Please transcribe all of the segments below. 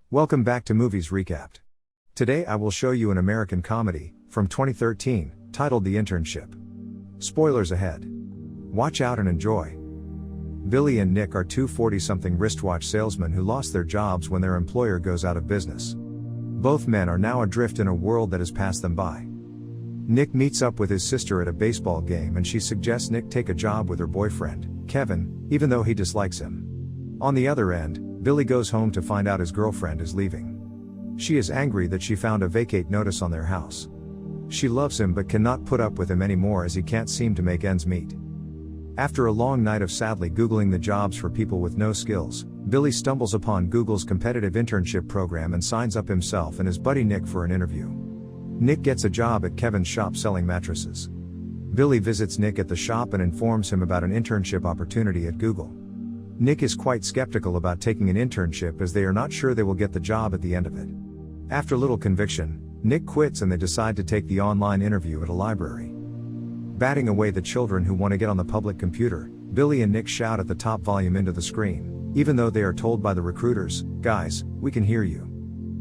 Welcome back to Movies Recapped. Today I will show you an American comedy, from 2013, titled The Internship. Spoilers ahead. Watch out and enjoy. Billy and Nick are two 40-something wristwatch salesmen who lost their jobs when their employer goes out of business. Both men are now adrift in a world that has passed them by. Nick meets up with his sister at a baseball game and she suggests Nick take a job with her boyfriend, Kevin, even though he dislikes him. On the other end, Billy goes home to find out his girlfriend is leaving. She is angry that she found a vacate notice on their house. She loves him but cannot put up with him anymore as he can't seem to make ends meet. After a long night of sadly Googling the jobs for people with no skills, Billy stumbles upon Google's competitive internship program and signs up himself and his buddy Nick for an interview. Nick gets a job at Kevin's shop selling mattresses. Billy visits Nick at the shop and informs him about an internship opportunity at Google. Nick is quite skeptical about taking an internship as they are not sure they will get the job at the end of it. After little conviction, Nick quits and they decide to take the online interview at a library. Batting away the children who want to get on the public computer, Billy and Nick shout at the top volume into the screen, even though they are told by the recruiters, "Guys, we can hear you."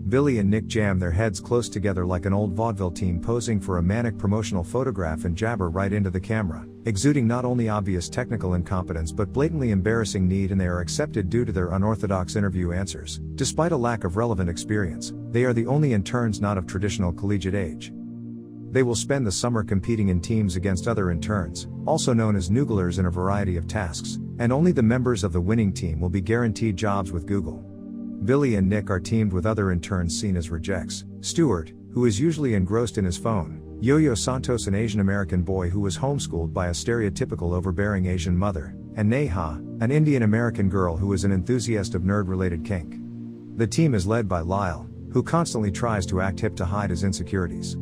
Billy and Nick jam their heads close together like an old vaudeville team posing for a manic promotional photograph and jabber right into the camera, exuding not only obvious technical incompetence but blatantly embarrassing need, and they are accepted due to their unorthodox interview answers. Despite a lack of relevant experience, they are the only interns not of traditional collegiate age. They will spend the summer competing in teams against other interns, also known as nooglers, in a variety of tasks, and only the members of the winning team will be guaranteed jobs with Google. Billy and Nick are teamed with other interns seen as rejects: Stuart, who is usually engrossed in his phone; Yo-Yo Santos, an Asian American boy who was homeschooled by a stereotypical overbearing Asian mother; and Neha, an Indian American girl who is an enthusiast of nerd-related kink. The team is led by Lyle, who constantly tries to act hip to hide his insecurities.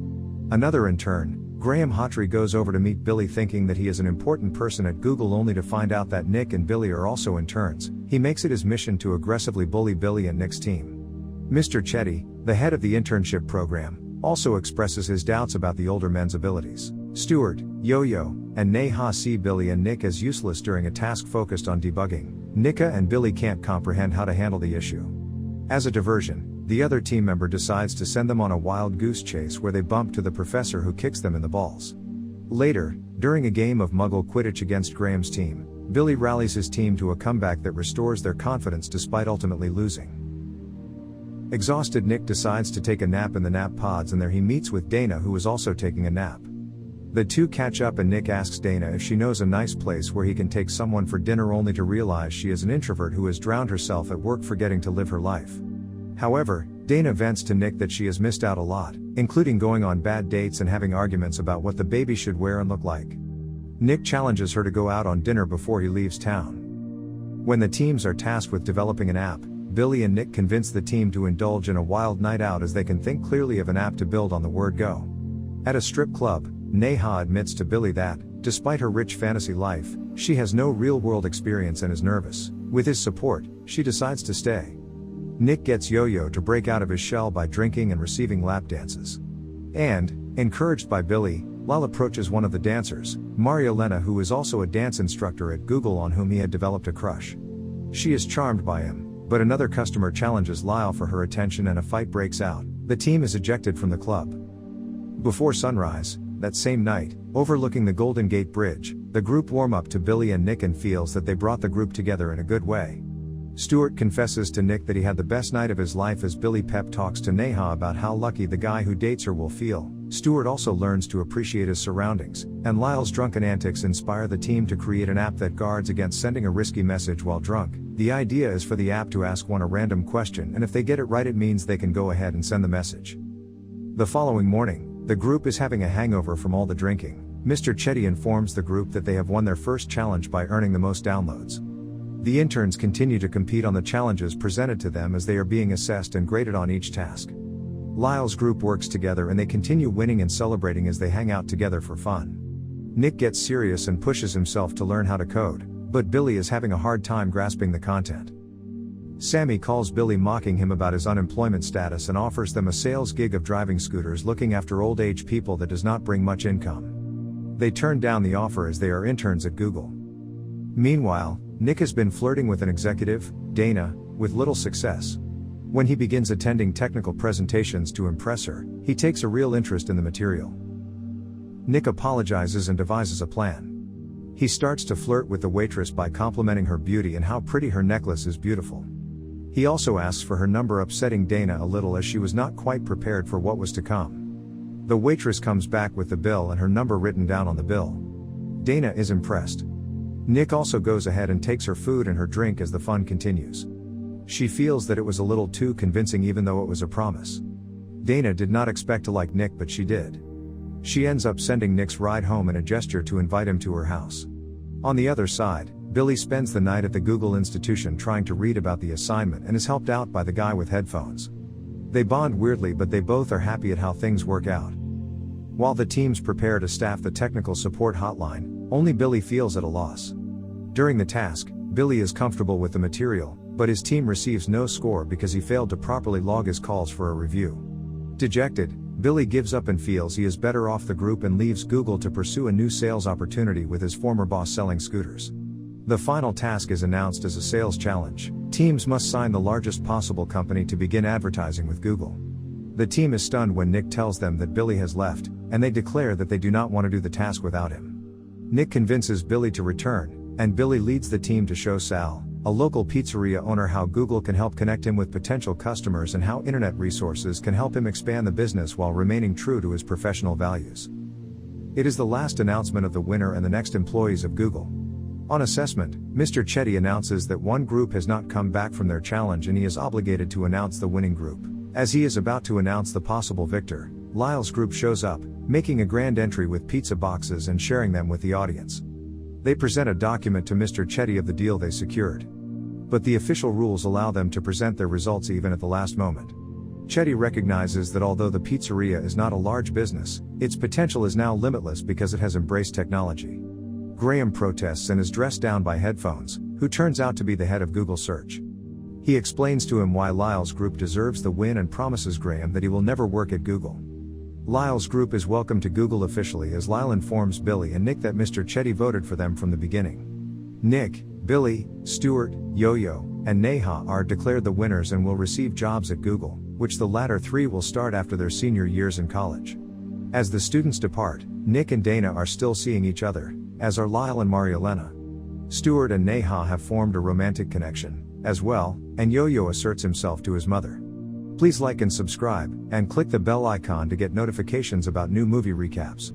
Another intern, Graham Hawtrey, goes over to meet Billy thinking that he is an important person at Google, only to find out that Nick and Billy are also interns. He makes it his mission to aggressively bully Billy and Nick's team. Mr. Chetty, the head of the internship program, also expresses his doubts about the older men's abilities. Stuart, Yo-Yo, and Neha see Billy and Nick as useless during a task focused on debugging. Nika and Billy can't comprehend how to handle the issue. As a diversion, the other team member decides to send them on a wild goose chase where they bump to the professor, who kicks them in the balls. Later, during a game of Muggle Quidditch against Graham's team, Billy rallies his team to a comeback that restores their confidence despite ultimately losing. Exhausted, Nick decides to take a nap in the nap pods, and there he meets with Dana, who is also taking a nap. The two catch up and Nick asks Dana if she knows a nice place where he can take someone for dinner, only to realize she is an introvert who has drowned herself at work forgetting to live her life. However, Dana vents to Nick that she has missed out a lot, including going on bad dates and having arguments about what the baby should wear and look like. Nick challenges her to go out on dinner before he leaves town. When the teams are tasked with developing an app, Billy and Nick convince the team to indulge in a wild night out as they can think clearly of an app to build on the word go. At a strip club, Neha admits to Billy that, despite her rich fantasy life, she has no real-world experience and is nervous. With his support, she decides to stay. Nick gets Yo-Yo to break out of his shell by drinking and receiving lap dances. And, encouraged by Billy, Lyle approaches one of the dancers, Marielena, who is also a dance instructor at Google on whom he had developed a crush. She is charmed by him, but another customer challenges Lyle for her attention and a fight breaks out. The team is ejected from the club. Before sunrise, that same night, overlooking the Golden Gate Bridge, the group warm up to Billy and Nick and feels that they brought the group together in a good way. Stuart confesses to Nick that he had the best night of his life as Billy pep talks to Neha about how lucky the guy who dates her will feel. Stuart also learns to appreciate his surroundings, and Lyle's drunken antics inspire the team to create an app that guards against sending a risky message while drunk. The idea is for the app to ask one a random question, and if they get it right it means they can go ahead and send the message. The following morning, the group is having a hangover from all the drinking. Mr. Chetty informs the group that they have won their first challenge by earning the most downloads. The interns continue to compete on the challenges presented to them as they are being assessed and graded on each task. Lyle's group works together and they continue winning and celebrating as they hang out together for fun. Nick gets serious and pushes himself to learn how to code, but Billy is having a hard time grasping the content. Sammy calls Billy, mocking him about his unemployment status, and offers them a sales gig of driving scooters looking after old age people that does not bring much income. They turn down the offer as they are interns at Google. Meanwhile, Nick has been flirting with an executive, Dana, with little success. When he begins attending technical presentations to impress her, he takes a real interest in the material. Nick apologizes and devises a plan. He starts to flirt with the waitress by complimenting her beauty and how pretty her necklace is beautiful. He also asks for her number, upsetting Dana a little as she was not quite prepared for what was to come. The waitress comes back with the bill and her number written down on the bill. Dana is impressed. Nick also goes ahead and takes her food and her drink as the fun continues. She feels that it was a little too convincing even though it was a promise. Dana did not expect to like Nick, but she did. She ends up sending Nick's ride home in a gesture to invite him to her house. On the other side, Billy spends the night at the Google institution trying to read about the assignment and is helped out by the guy with headphones. They bond weirdly, but they both are happy at how things work out. While the teams prepare to staff the technical support hotline, only Billy feels at a loss. During the task, Billy is comfortable with the material, but his team receives no score because he failed to properly log his calls for a review. Dejected, Billy gives up and feels he is better off the group and leaves Google to pursue a new sales opportunity with his former boss selling scooters. The final task is announced as a sales challenge. Teams must sign the largest possible company to begin advertising with Google. The team is stunned when Nick tells them that Billy has left, and they declare that they do not want to do the task without him. Nick convinces Billy to return, and Billy leads the team to show Sal, a local pizzeria owner, how Google can help connect him with potential customers and how internet resources can help him expand the business while remaining true to his professional values. It is the last announcement of the winner and the next employees of Google. On assessment, Mr. Chetty announces that one group has not come back from their challenge and he is obligated to announce the winning group. As he is about to announce the possible victor, Lyle's group shows up, making a grand entry with pizza boxes and sharing them with the audience. They present a document to Mr. Chetty of the deal they secured. But the official rules allow them to present their results even at the last moment. Chetty recognizes that although the pizzeria is not a large business, its potential is now limitless because it has embraced technology. Graham protests and is dressed down by Headphones, who turns out to be the head of Google Search. He explains to him why Lyle's group deserves the win and promises Graham that he will never work at Google. Lyle's group is welcomed to Google officially as Lyle informs Billy and Nick that Mr. Chetty voted for them from the beginning. Nick, Billy, Stuart, Yo-Yo, and Neha are declared the winners and will receive jobs at Google, which the latter three will start after their senior years in college. As the students depart, Nick and Dana are still seeing each other, as are Lyle and Marielena. Stuart and Neha have formed a romantic connection, as well, and Yo-Yo asserts himself to his mother. Please like and subscribe, and click the bell icon to get notifications about new movie recaps.